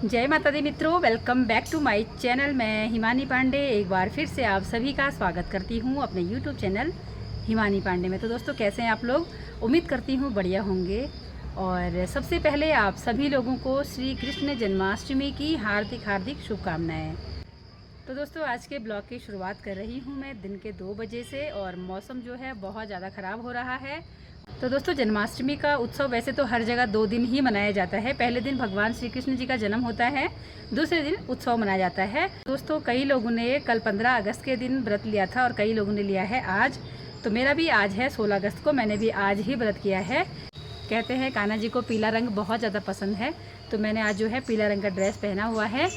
जय माता दी मित्रों, welcome back to my channel. मैं हिमानी पांडे एक बार फिर से आप सभी का स्वागत करती हूँ अपने यूट्यूब चैनल हिमानी पांडे में। तो दोस्तों, कैसे हैं आप लोग? उम्मीद करती हूँ बढ़िया होंगे। और सबसे पहले आप सभी लोगों को श्री कृष्ण जन्माष्टमी की हार्दिक हार्दिक शुभकामनाएँ। तो दोस्तों, आज के ब्लॉग की शुरुआत कर रही हूँ मैं दिन के 2 बजे से, और मौसम जो है बहुत ज़्यादा ख़राब हो रहा है। तो दोस्तों, जन्माष्टमी का उत्सव वैसे तो हर जगह 2 दिन ही मनाया जाता है। पहले दिन भगवान श्री कृष्ण जी का जन्म होता है, दूसरे दिन उत्सव मनाया जाता है। दोस्तों, कई लोगों ने कल 15 अगस्त के दिन व्रत लिया था और कई लोगों ने लिया है आज। तो मेरा भी आज है 16 अगस्त को, मैंने भी आज ही व्रत किया है। कहते हैं कान्हा जी को पीला रंग बहुत ज़्यादा पसंद है, तो मैंने आज जो है पीला रंग का ड्रेस पहना हुआ है।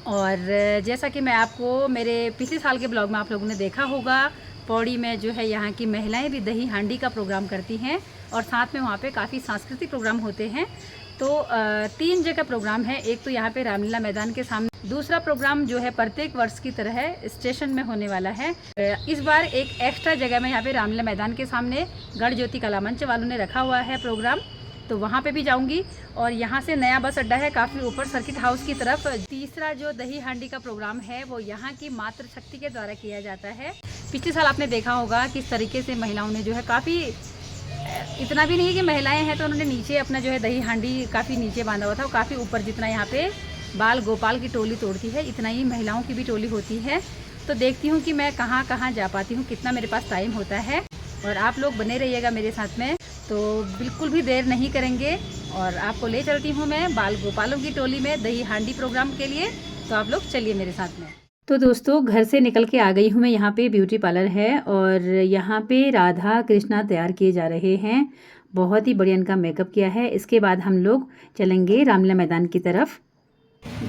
और जैसा कि मैं आपको मेरे पिछले साल के ब्लॉग में आप लोगों ने देखा होगा, पौड़ी में जो है यहाँ की महिलाएं भी दही हांडी का प्रोग्राम करती हैं, और साथ में वहाँ पे काफ़ी सांस्कृतिक प्रोग्राम होते हैं। तो 3 जगह प्रोग्राम है। एक तो यहाँ पे रामलीला मैदान के सामने, दूसरा प्रोग्राम जो है प्रत्येक वर्ष की तरह स्टेशन में होने वाला है। इस बार एक एक्स्ट्रा जगह में यहाँ पे रामलीला मैदान के सामने गढ़ ज्योति कला मंच वालों ने रखा हुआ है प्रोग्राम, तो वहाँ पे भी जाऊंगी। और यहाँ से नया बस अड्डा है काफ़ी ऊपर सर्किट हाउस की तरफ। तीसरा जो दही हांडी का प्रोग्राम है वो यहाँ की मातृशक्ति के द्वारा किया जाता है। पिछले साल आपने देखा होगा किस तरीके से महिलाओं ने जो है काफ़ी, इतना भी नहीं कि महिलाएं हैं तो उन्होंने नीचे अपना जो है दही हांडी काफ़ी नीचे बांधा हुआ था, वो काफ़ी ऊपर, जितना यहाँ पे बाल गोपाल की टोली तोड़ती है इतना ही महिलाओं की भी टोली होती है। तो देखती हूँ कि मैं कहाँ कहाँ जा पाती हूँ, कितना मेरे पास टाइम होता है। और आप लोग बने रहिएगा मेरे साथ में, तो बिल्कुल भी देर नहीं करेंगे और आपको ले चलती हूँ मैं बाल गोपालों की टोली में दही हांडी प्रोग्राम के लिए। तो आप लोग चलिए मेरे साथ में। तो दोस्तों, घर से निकल के आ गई हूँ मैं। यहाँ पे ब्यूटी पार्लर है और यहाँ पे राधा कृष्णा तैयार किए जा रहे हैं। बहुत ही बढ़िया इनका मेकअप किया है। इसके बाद हम लोग चलेंगे रामलीला मैदान की तरफ।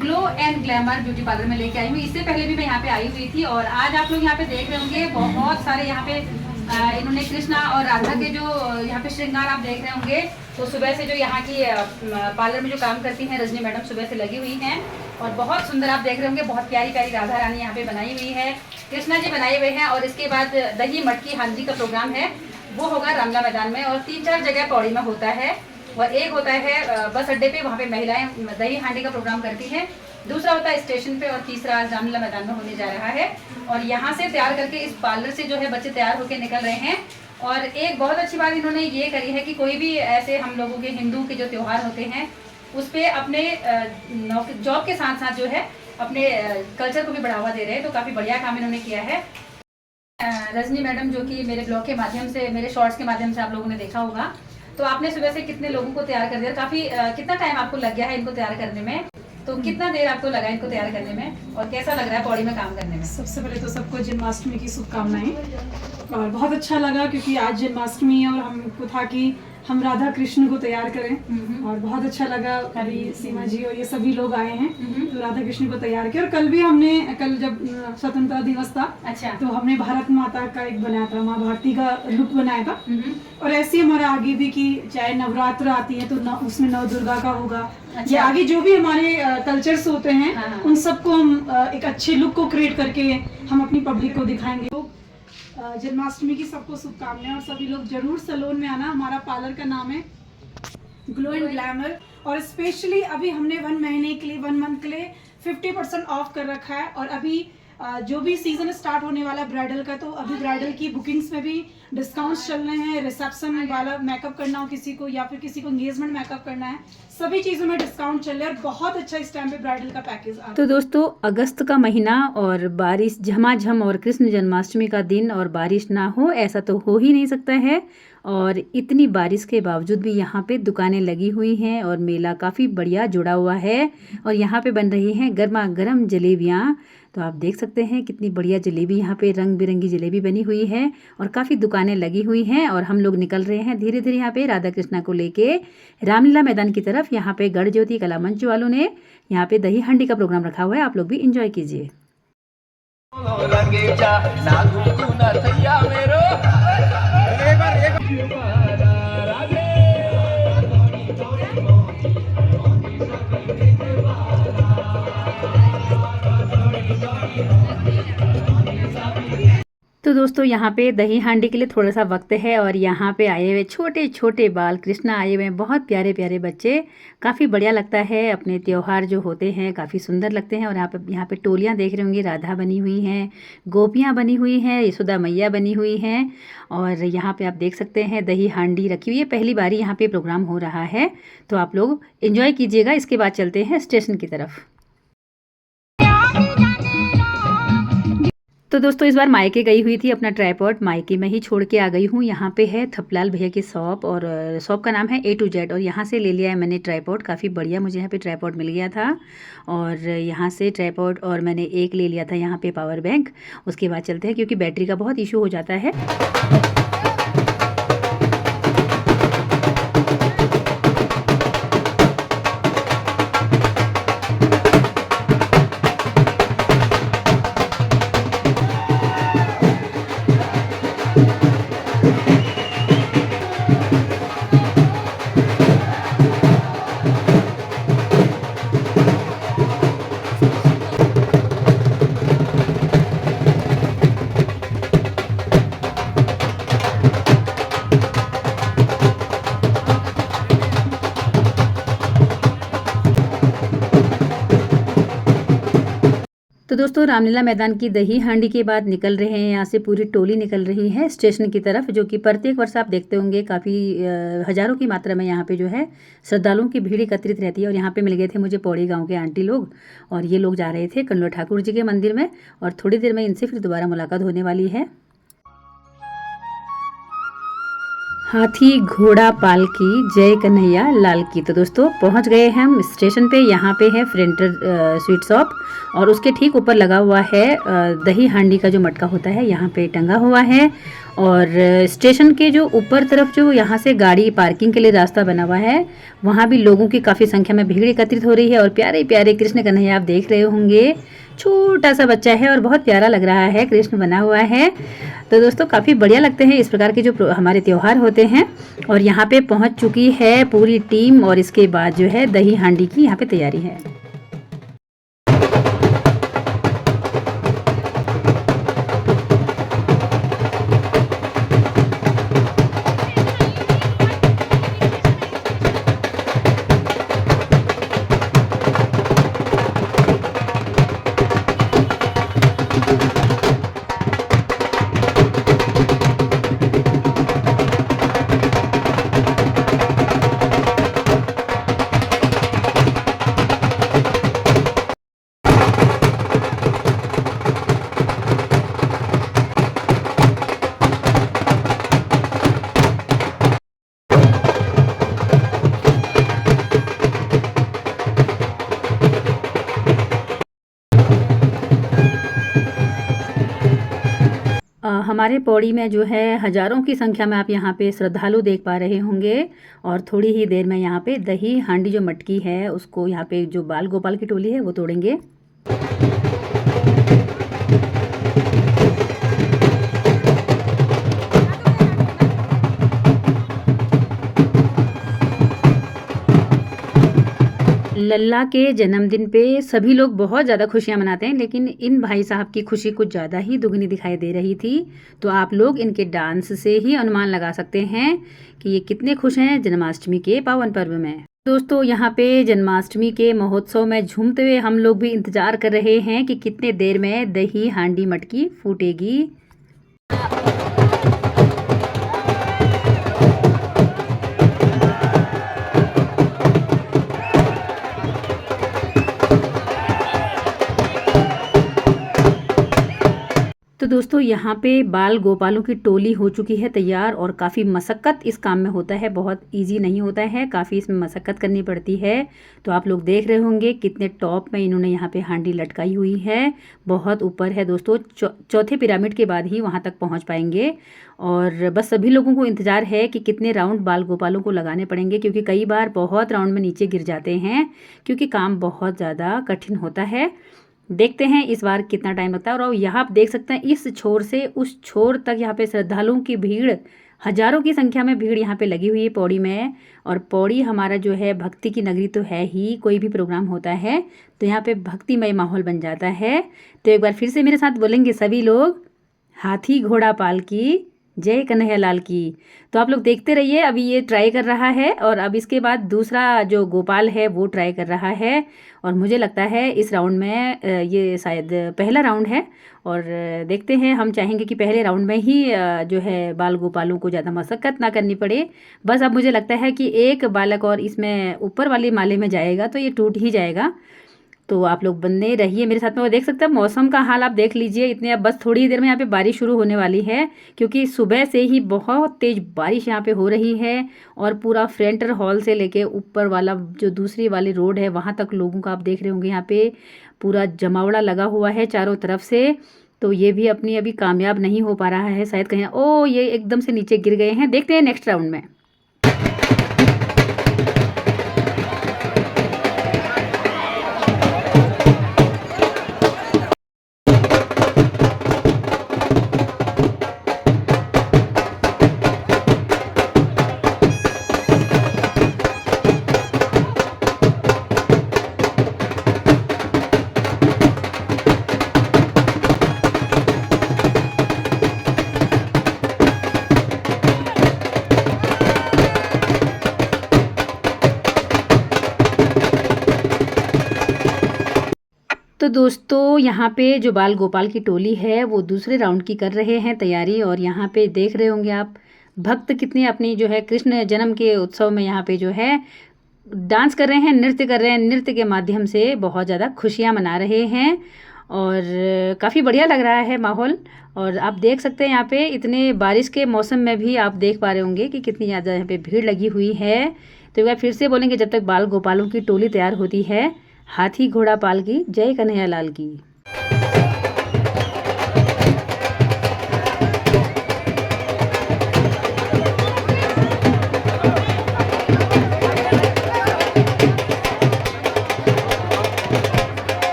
Glow and glamour beauty parlour में लेके आई हूँ। इससे पहले भी मैं यहाँ पे आई हुई थी, और आज आप लोग यहाँ पे देख रहे होंगे बहुत सारे यहाँ पे इन्होंने कृष्णा और राधा के जो यहाँ पे श्रृंगार आप देख रहे होंगे। तो सुबह से जो यहाँ की पार्लर में जो काम करती हैं रजनी मैडम, सुबह से लगी हुई हैं, और बहुत सुंदर आप देख रहे होंगे। बहुत प्यारी प्यारी राधा रानी यहाँ पे बनाई हुई है, कृष्णा जी बनाए हुए हैं। और इसके बाद दही मटकी हांडी का प्रोग्राम है, वो होगा रामलीला मैदान में। और 3-4 जगह पौड़ी में होता है, और एक होता है बस अड्डे पे, वहाँ पे महिलाएं दही हांडी का प्रोग्राम करती हैं। दूसरा होता है स्टेशन पे, और तीसरा रामलीला मैदान में होने जा रहा है। और यहाँ से तैयार करके इस पार्लर से जो है बच्चे तैयार होकर निकल रहे हैं। और एक बहुत अच्छी बात इन्होंने ये करी है कि कोई भी ऐसे हम लोगों के हिंदू के जो त्यौहार होते हैं उस पर अपने जॉब के साथ साथ जो है अपने कल्चर को भी बढ़ावा दे रहे हैं। तो काफ़ी बढ़िया काम इन्होंने किया है। रजनी मैडम, जो कि मेरे ब्लॉग के माध्यम से, मेरे शॉर्ट्स के माध्यम से आप लोगों ने देखा होगा, तो आपने सुबह से कितने लोगों को तैयार कर दिया। काफ़ी कितना टाइम आपको लग गया है इनको तैयार करने में? तो कितना देर आपको लगा इनको तैयार करने में, और कैसा लग रहा है पौड़ी में काम करने में? सबसे पहले तो सबको जन्माष्टमी की शुभकामनाएं। और बहुत अच्छा लगा क्योंकि आज जन्माष्टमी है और हमको था कि हम राधा कृष्ण को तैयार करें, और बहुत अच्छा लगा। अभी सीमा जी और ये सभी लोग आए हैं तो राधा कृष्ण को तैयार किया। और कल भी हमने, कल जब स्वतंत्रता दिवस था, अच्छा, तो हमने भारत माता का एक बनाया था, माँ भारती का लुक बनाया था। और ऐसे हमारा आगे भी कि चाहे नवरात्र आती है तो उसमें नव दुर्गा का होगा। अच्छा, या आगे जो भी हमारे कल्चर्स होते हैं उन सबको हम एक अच्छे लुक को क्रिएट करके हम अपनी पब्लिक को दिखाएंगे। जन्माष्टमी की सबको शुभकामनाएं, और सभी लोग जरूर सैलून में आना। हमारा पार्लर का नाम है ग्लो एंड ग्लैमर, और स्पेशली अभी हमने 1 महीने के लिए, 1 मंथ के लिए 50% ऑफ कर रखा है। और अभी जो भी सीजन स्टार्ट होने वाला है ब्राइडल का, तो अभी ब्राइडल की बुकिंग्स में भी डिस्काउंट्स चल रहे हैं। रिसेप्शन वाला मेकअप करना हो किसी को, या फिर किसी को एंगेजमेंट मेकअप करना है, सभी चीज़ों में डिस्काउंट चल रहा है। और बहुत अच्छा इस टाइम पे ब्राइडल का पैकेज आता है। तो दोस्तों, अगस्त का महीना और बारिश झमाझम, और कृष्ण जन्माष्टमी का दिन और बारिश ना हो ऐसा तो हो ही नहीं सकता है। और इतनी बारिश के बावजूद भी यहाँ पे दुकानें लगी हुई हैं और मेला काफ़ी बढ़िया जुड़ा हुआ है। और यहाँ पे बन रही हैं गर्मा गर्म जलेबियाँ। तो आप देख सकते हैं कितनी बढ़िया जलेबी, यहाँ पे रंग बिरंगी जलेबी बनी हुई है, और काफ़ी दुकानें लगी हुई हैं। और हम लोग निकल रहे हैं धीरे धीरे यहाँ पे राधा कृष्णा को लेके रामलीला मैदान की तरफ। यहाँ पे गढ़ ज्योति कला मंच वालों ने यहाँ पे दही हांडी का प्रोग्राम रखा हुआ है, आप लोग भी इंजॉय कीजिए। तो दोस्तों यहाँ पे दही हांडी के लिए थोड़ा सा वक्त है और यहाँ पे आए हुए छोटे छोटे बाल कृष्णा आए हुए हैं, बहुत प्यारे प्यारे बच्चे। काफ़ी बढ़िया लगता है, अपने त्योहार जो होते हैं काफ़ी सुंदर लगते हैं। और यहाँ पे टोलियाँ देख रहे होंगे, राधा बनी हुई हैं, गोपियाँ बनी हुई हैं, यशोदा मैया बनी हुई हैं। और यहाँ पे आप देख सकते हैं दही हांडी रखी हुई है। पहली बारी यहाँ पे प्रोग्राम हो रहा है, तो आप लोग एंजॉय कीजिएगा। इसके बाद चलते हैं स्टेशन की तरफ। तो दोस्तों इस बार मायके गई हुई थी, अपना ट्राइपॉड मायके में ही छोड़ के आ गई हूँ। यहाँ पे है थपलाल भैया की शॉप, और शॉप का नाम है A to Z। और यहाँ से ले लिया है मैंने ट्राइपॉड, काफ़ी बढ़िया मुझे यहाँ पे ट्राइपॉड मिल गया था। और यहाँ से ट्राइपॉड और मैंने एक ले लिया था यहाँ पे पावर बैंक। उसके बाद चलते हैं, क्योंकि बैटरी का बहुत इशू हो जाता है। तो दोस्तों रामलीला मैदान की दही हांडी के बाद निकल रहे हैं, यहाँ से पूरी टोली निकल रही है स्टेशन की तरफ, जो कि प्रत्येक वर्ष आप देखते होंगे काफ़ी हज़ारों की मात्रा में यहाँ पे जो है श्रद्धालुओं की भीड़ एकत्रित रहती है। और यहाँ पे मिल गए थे मुझे पौड़ी गांव के आंटी लोग, और ये लोग जा रहे थे कन्नौर ठाकुर जी के मंदिर में। और थोड़ी देर में इनसे फिर दोबारा मुलाकात होने वाली है। हाथी घोड़ा पालकी जय कन्हैया लाल की। तो दोस्तों पहुंच गए हैं हम स्टेशन पे। यहाँ पे है फ्रेंटर स्वीट शॉप, और उसके ठीक ऊपर लगा हुआ है दही हांडी का जो मटका होता है, यहाँ पे टंगा हुआ है। और स्टेशन के जो ऊपर तरफ जो यहाँ से गाड़ी पार्किंग के लिए रास्ता बना हुआ है, वहाँ भी लोगों की काफ़ी संख्या में भीड़ एकत्रित हो रही है। और प्यारे प्यारे कृष्ण कन्हैया आप देख रहे होंगे, छोटा सा बच्चा है और बहुत प्यारा लग रहा है, कृष्ण बना हुआ है। तो दोस्तों काफ़ी बढ़िया लगते हैं इस प्रकार के जो हमारे त्यौहार होते हैं। और यहाँ पे पहुँच चुकी है पूरी टीम, और इसके बाद जो है दही हांडी की यहाँ पे तैयारी है। हमारे पौड़ी में जो है हज़ारों की संख्या में आप यहाँ पे श्रद्धालु देख पा रहे होंगे। और थोड़ी ही देर में यहाँ पे दही हांडी जो मटकी है उसको यहाँ पे जो बाल गोपाल की टोली है वो तोड़ेंगे। लल्ला के जन्मदिन पे सभी लोग बहुत ज़्यादा खुशियाँ मनाते हैं, लेकिन इन भाई साहब की खुशी कुछ ज़्यादा ही दुगनी दिखाई दे रही थी। तो आप लोग इनके डांस से ही अनुमान लगा सकते हैं कि ये कितने खुश हैं जन्माष्टमी के पावन पर्व में। दोस्तों यहाँ पे जन्माष्टमी के महोत्सव में झूमते हुए हम लोग भी इंतज़ार कर रहे हैं कि कितने देर में दही हांडी मटकी फूटेगी। तो दोस्तों यहाँ पे बाल गोपालों की टोली हो चुकी है तैयार, और काफ़ी मशक्क़त इस काम में होता है, बहुत इजी नहीं होता है, काफ़ी इसमें मशक्क़त करनी पड़ती है। तो आप लोग देख रहे होंगे कितने टॉप में इन्होंने यहाँ पे हांडी लटकाई हुई है, बहुत ऊपर है दोस्तों, चौथे पिरामिड के बाद ही वहाँ तक पहुँच पाएंगे। और बस सभी लोगों को इंतज़ार है कि कितने राउंड बाल गोपालों को लगाने पड़ेंगे, क्योंकि कई बार बहुत राउंड में नीचे गिर जाते हैं, क्योंकि काम बहुत ज़्यादा कठिन होता है। देखते हैं इस बार कितना टाइम लगता है। और यहाँ आप देख सकते हैं इस छोर से उस छोर तक यहाँ पे श्रद्धालुओं की भीड़, हजारों की संख्या में भीड़ यहाँ पे लगी हुई है पौड़ी में। और पौड़ी हमारा जो है भक्ति की नगरी तो है ही, कोई भी प्रोग्राम होता है तो यहाँ पे भक्तिमय माहौल बन जाता है। तो एक बार फिर से मेरे साथ बोलेंगे सभी लोग, हाथी घोड़ा पाल की जय कन्हैया लाल की। तो आप लोग देखते रहिए, अभी ये ट्राई कर रहा है और अब इसके बाद दूसरा जो गोपाल है वो ट्राई कर रहा है। और मुझे लगता है इस राउंड में ये शायद पहला राउंड है और देखते हैं, हम चाहेंगे कि पहले राउंड में ही जो है बाल गोपालों को ज़्यादा मशक्क़त ना करनी पड़े। बस अब मुझे लगता है कि एक बालक और इसमें ऊपर वाले माले में जाएगा तो ये टूट ही जाएगा। तो आप लोग बने रहिए मेरे साथ में। वो देख सकते हैं मौसम का हाल, आप देख लीजिए इतने, अब बस थोड़ी ही देर में यहाँ पे बारिश शुरू होने वाली है क्योंकि सुबह से ही बहुत तेज़ बारिश यहाँ पे हो रही है। और पूरा फ्रंट हॉल से लेके ऊपर वाला जो दूसरी वाली रोड है वहाँ तक लोगों का आप देख रहे होंगे यहाँ पे पूरा जमावड़ा लगा हुआ है चारों तरफ से। तो ये भी अपनी अभी कामयाब नहीं हो पा रहा है शायद कहीं। ओ ये एकदम से नीचे गिर गए हैं, देखते हैं नेक्स्ट राउंड में। तो दोस्तों यहाँ पे जो बाल गोपाल की टोली है वो दूसरे राउंड की कर रहे हैं तैयारी। और यहाँ पे देख रहे होंगे आप भक्त कितने अपनी जो है कृष्ण जन्म के उत्सव में यहाँ पे जो है डांस कर रहे हैं, नृत्य कर रहे हैं। नृत्य के माध्यम से बहुत ज़्यादा खुशियाँ मना रहे हैं और काफ़ी बढ़िया लग रहा है माहौल। और आप देख सकते हैं यहाँ पे इतने बारिश के मौसम में भी आप देख पा रहे होंगे कि कितनी ज़्यादा यहाँ पे भीड़ लगी हुई है। तो एक बार फिर से बोलेंगे, जब तक बाल गोपालों की टोली तैयार होती है, हाथी घोड़ा पाल की जय कन्हैया लाल की।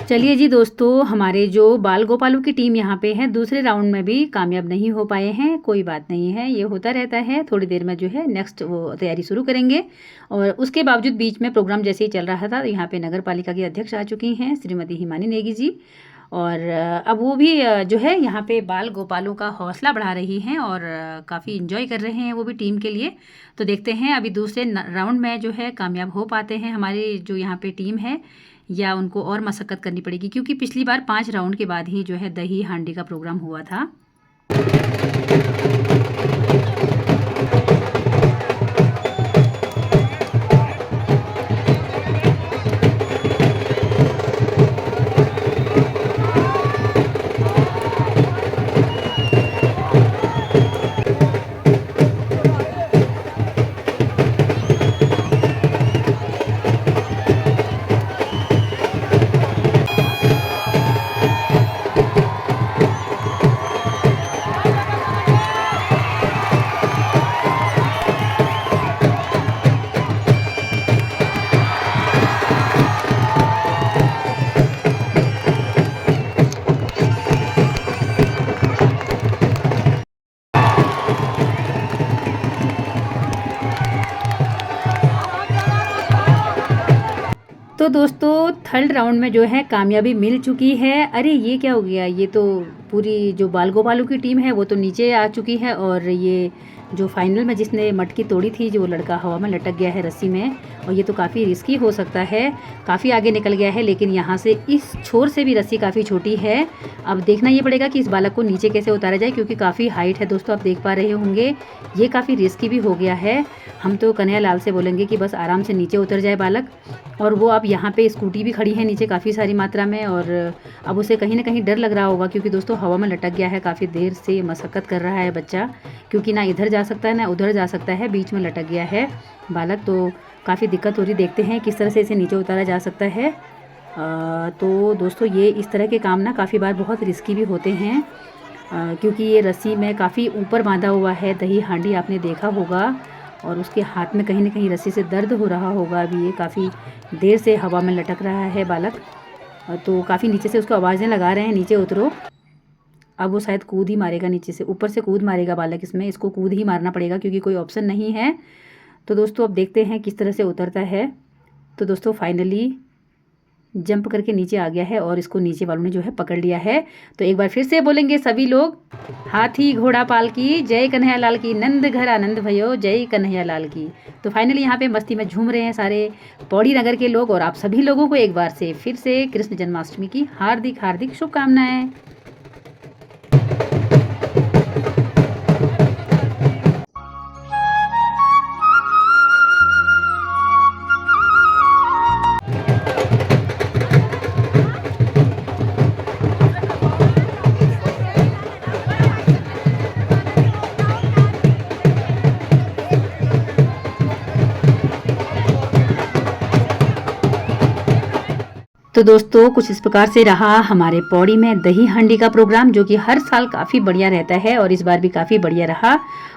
चलिए जी दोस्तों, हमारे जो बाल गोपालों की टीम यहाँ पे है दूसरे राउंड में भी कामयाब नहीं हो पाए हैं। कोई बात नहीं है, ये होता रहता है। थोड़ी देर में जो है नेक्स्ट वो तैयारी शुरू करेंगे। और उसके बावजूद बीच में प्रोग्राम जैसे ही चल रहा था यहाँ पे नगर पालिका की अध्यक्ष आ चुकी हैं श्रीमती हिमानी नेगी जी। और अब वो भी जो है यहाँ पे बाल गोपालों का हौसला बढ़ा रही हैं और काफ़ी इन्जॉय कर रहे हैं वो भी टीम के लिए। तो देखते हैं अभी दूसरे राउंड में जो है कामयाब हो पाते हैं हमारी जो यहाँ पे टीम है, या उनको और मशक्क़त करनी पड़ेगी क्योंकि पिछली बार 5 राउंड के बाद ही जो है दही हांडी का प्रोग्राम हुआ था। तो दोस्तों थर्ड राउंड में जो है कामयाबी मिल चुकी है। अरे ये क्या हो गया, ये तो पूरी जो बाल गोपालों की टीम है वो तो नीचे आ चुकी है और ये जो फाइनल में जिसने मटकी तोड़ी थी जो लड़का हवा में लटक गया है रस्सी में। और ये तो काफ़ी रिस्की हो सकता है, काफ़ी आगे निकल गया है, लेकिन यहाँ से इस छोर से भी रस्सी काफ़ी छोटी है। अब देखना ये पड़ेगा कि इस बालक को नीचे कैसे उतारा जाए क्योंकि काफ़ी हाइट है दोस्तों, आप देख पा रहे होंगे। ये काफ़ी रिस्की भी हो गया है। हम तो कन्हैया लाल से बोलेंगे कि बस आराम से नीचे उतर जाए बालक। और वो अब यहाँ पे स्कूटी भी खड़ी है नीचे काफ़ी सारी मात्रा में और अब उसे कहीं ना कहीं डर लग रहा होगा क्योंकि दोस्तों हवा में लटक गया है, काफ़ी देर से मशक्क़त कर रहा है बच्चा क्योंकि ना इधर जा सकता है ना उधर जा सकता है, बीच में लटक गया है बालक। तो काफ़ी दिक्कत हो रही, देखते हैं किस तरह से इसे नीचे उतारा जा सकता है। तो दोस्तों ये इस तरह के काम ना काफ़ी बार बहुत रिस्की भी होते हैं क्योंकि ये रस्सी में काफ़ी ऊपर बांधा हुआ है दही हांडी, आपने देखा होगा। और उसके हाथ में कहीं ना कहीं रस्सी से दर्द हो रहा होगा। अभी ये काफ़ी देर से हवा में लटक रहा है बालक। तो काफ़ी नीचे से उसको आवाज़ें लगा रहे हैं, नीचे उतरो। अब वो शायद कूद ही मारेगा, नीचे से ऊपर से कूद मारेगा बालक, इसमें इसको कूद ही मारना पड़ेगा क्योंकि कोई ऑप्शन नहीं है। तो दोस्तों अब देखते हैं किस तरह से उतरता है। तो दोस्तों फाइनली जंप करके नीचे आ गया है और इसको नीचे वालों ने जो है पकड़ लिया है। तो एक बार फिर से बोलेंगे सभी लोग, हाथी घोड़ा पाल की, जय कन्हैया लाल की, नंद घर आनंद भयो, जय कन्हैया लाल की। तो फाइनली यहाँ पे मस्ती में झूम रहे हैं सारे पौड़ी नगर के लोग। और आप सभी लोगों को एक बार से फिर से कृष्ण जन्माष्टमी की हार्दिक हार्दिक शुभकामनाएं। तो दोस्तों कुछ इस प्रकार से रहा हमारे पौड़ी में दही हांडी का प्रोग्राम, जो कि हर साल काफ़ी बढ़िया रहता है और इस बार भी काफ़ी बढ़िया रहा।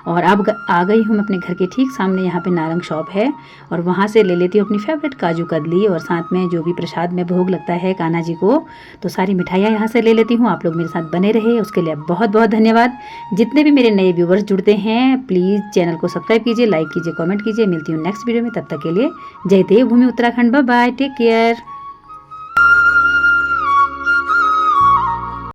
और अब आ गई हूँ अपने घर के ठीक सामने, यहाँ पे नारंग शॉप है और वहाँ से ले लेती हूँ अपनी फेवरेट काजू कतली और साथ में जो भी प्रसाद में भोग लगता है कान्हा जी को, तो सारी मिठाइयाँ यहाँ से ले लेती हूँ। आप लोग मेरे साथ बने रहे उसके लिए बहुत बहुत धन्यवाद। जितने भी मेरे नए व्यूवर्स जुड़ते हैं प्लीज़ चैनल को सब्सक्राइब कीजिए, लाइक कीजिए, कॉमेंट कीजिए। मिलती हूँ नेक्स्ट वीडियो में, तब तक के लिए जय देवभूमि Uttarakhand, bye bye, take care.